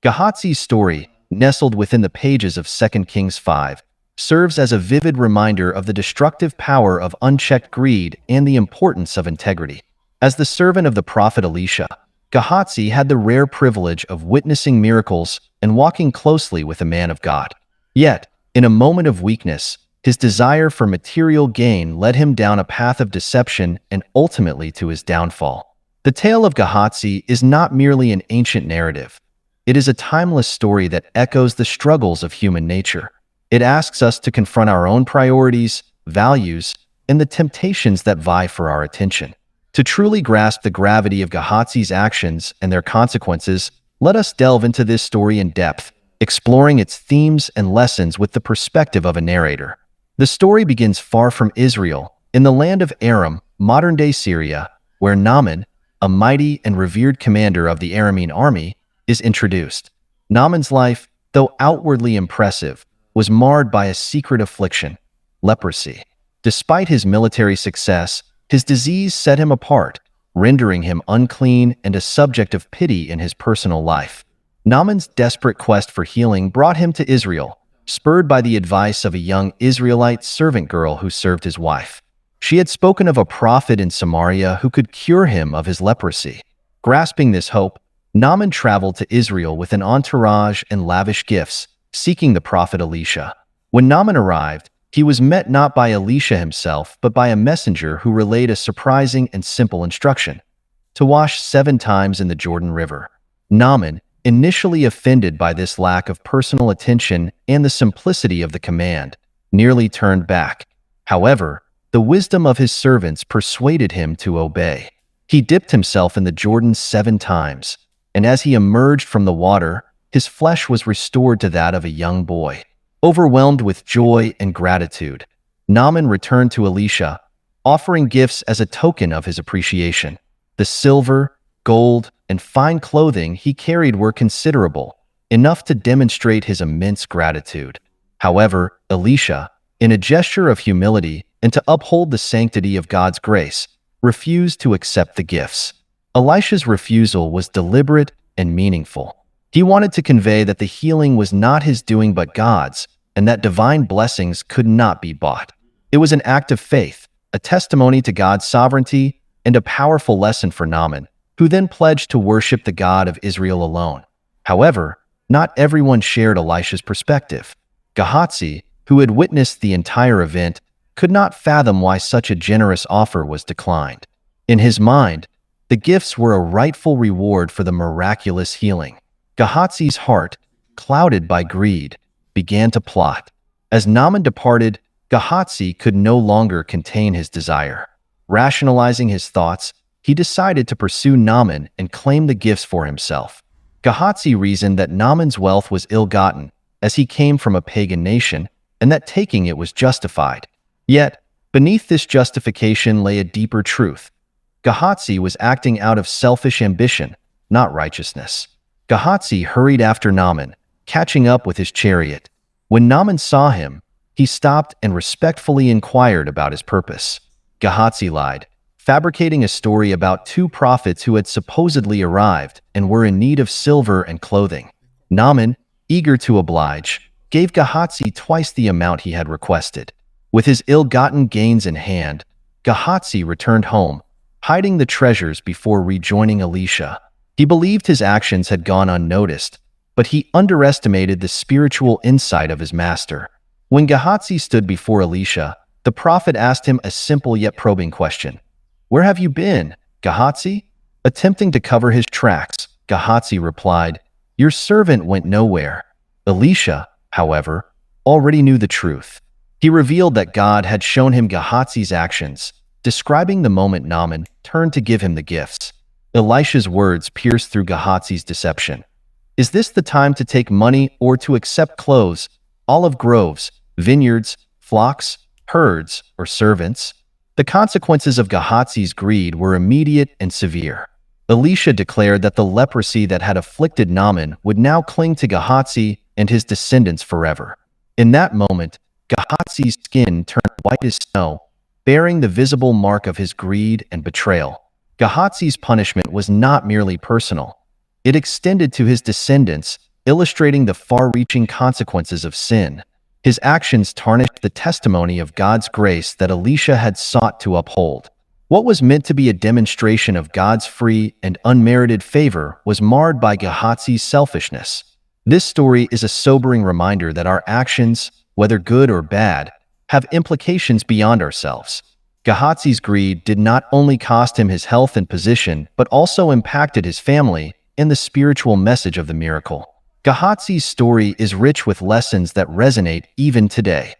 Gehazi's story, nestled within the pages of 2 Kings 5, serves as a vivid reminder of the destructive power of unchecked greed and the importance of integrity. As the servant of the prophet Elisha, Gehazi had the rare privilege of witnessing miracles and walking closely with a man of God. Yet, in a moment of weakness, his desire for material gain led him down a path of deception and ultimately to his downfall. The tale of Gehazi is not merely an ancient narrative. It is a timeless story that echoes the struggles of human nature. It asks us to confront our own priorities, values, and the temptations that vie for our attention. To truly grasp the gravity of Gehazi's actions and their consequences, let us delve into this story in depth, exploring its themes and lessons with the perspective of a narrator. The story begins far from Israel, in the land of Aram, modern-day Syria, where Naaman, a mighty and revered commander of the Aramean army, is introduced. Naaman's life, though outwardly impressive, was marred by a secret affliction, leprosy. Despite his military success, his disease set him apart, rendering him unclean and a subject of pity in his personal life. Naaman's desperate quest for healing brought him to Israel, spurred by the advice of a young Israelite servant girl who served his wife. She had spoken of a prophet in Samaria who could cure him of his leprosy. Grasping this hope, Naaman traveled to Israel with an entourage and lavish gifts, seeking the prophet Elisha. When Naaman arrived, he was met not by Elisha himself, but by a messenger who relayed a surprising and simple instruction: to wash 7 times in the Jordan River. Naaman, initially offended by this lack of personal attention and the simplicity of the command, nearly turned back. However, the wisdom of his servants persuaded him to obey. He dipped himself in the Jordan 7 times, and as he emerged from the water, his flesh was restored to that of a young boy. Overwhelmed with joy and gratitude, Naaman returned to Elisha, offering gifts as a token of his appreciation. The silver, gold, and fine clothing he carried were considerable, enough to demonstrate his immense gratitude. However, Elisha, in a gesture of humility and to uphold the sanctity of God's grace, refused to accept the gifts. Elisha's refusal was deliberate and meaningful. He wanted to convey that the healing was not his doing but God's, and that divine blessings could not be bought. It was an act of faith, a testimony to God's sovereignty, and a powerful lesson for Naaman, who then pledged to worship the God of Israel alone. However, not everyone shared Elisha's perspective. Gehazi, who had witnessed the entire event, could not fathom why such a generous offer was declined. In his mind, the gifts were a rightful reward for the miraculous healing. Gehazi's heart, clouded by greed, began to plot. As Naaman departed, Gehazi could no longer contain his desire. Rationalizing his thoughts, he decided to pursue Naaman and claim the gifts for himself. Gehazi reasoned that Naaman's wealth was ill-gotten, as he came from a pagan nation, and that taking it was justified. Yet, beneath this justification lay a deeper truth. Gehazi was acting out of selfish ambition, not righteousness. Gehazi hurried after Naaman, catching up with his chariot. When Naaman saw him, he stopped and respectfully inquired about his purpose. Gehazi lied, fabricating a story about 2 prophets who had supposedly arrived and were in need of silver and clothing. Naaman, eager to oblige, gave Gehazi twice the amount he had requested. With his ill-gotten gains in hand, Gehazi returned home, hiding the treasures before rejoining Elisha. He believed his actions had gone unnoticed, but he underestimated the spiritual insight of his master. When Gehazi stood before Elisha, the prophet asked him a simple yet probing question. "Where have you been, Gehazi?" Attempting to cover his tracks, Gehazi replied, "Your servant went nowhere." Elisha, however, already knew the truth. He revealed that God had shown him Gehazi's actions, describing the moment Naaman turned to give him the gifts. Elisha's words pierced through Gehazi's deception. "Is this the time to take money or to accept clothes, olive groves, vineyards, flocks, herds, or servants?" The consequences of Gehazi's greed were immediate and severe. Elisha declared that the leprosy that had afflicted Naaman would now cling to Gehazi and his descendants forever. In that moment, Gehazi's skin turned white as snow, bearing the visible mark of his greed and betrayal. Gehazi's punishment was not merely personal. It extended to his descendants, illustrating the far-reaching consequences of sin. His actions tarnished the testimony of God's grace that Elisha had sought to uphold. What was meant to be a demonstration of God's free and unmerited favor was marred by Gehazi's selfishness. This story is a sobering reminder that our actions, whether good or bad, have implications beyond ourselves. Gehazi's greed did not only cost him his health and position, but also impacted his family and the spiritual message of the miracle. Gehazi's story is rich with lessons that resonate even today.